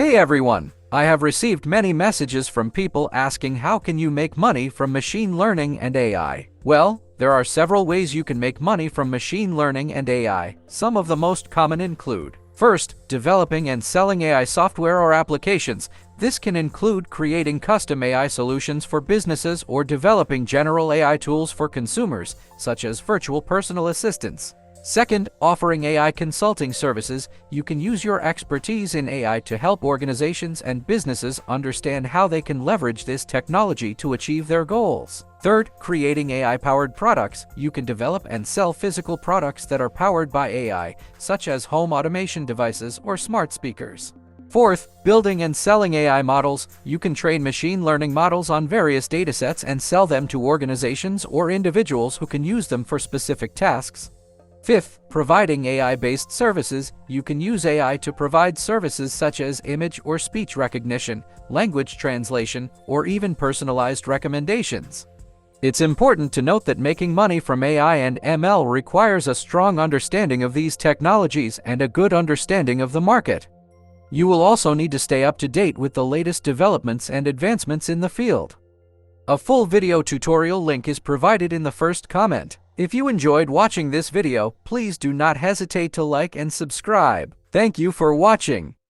Hey everyone! I have received many messages from people asking how can you make money from machine learning and AI. Well, there are several ways you can make money from machine learning and AI. Some of the most common include: first, developing and selling AI software or applications. This can include creating custom AI solutions for businesses or developing general AI tools for consumers, such as virtual personal assistants. Second, offering AI consulting services. You can use your expertise in AI to help organizations and businesses understand how they can leverage this technology to achieve their goals. Third, creating AI-powered products. You can develop and sell physical products that are powered by AI, such as home automation devices or smart speakers. Fourth, building and selling AI models. You can train machine learning models on various datasets and sell them to organizations or individuals who can use them for specific tasks. Fifth, providing AI-based services. You can use AI to provide services such as image or speech recognition, language translation, or even personalized recommendations. It's important to note that making money from AI and ML requires a strong understanding of these technologies and a good understanding of the market. You will also need to stay up to date with the latest developments and advancements in the field. A full video tutorial link is provided in the first comment. If you enjoyed watching this video, please do not hesitate to like and subscribe. Thank you for watching.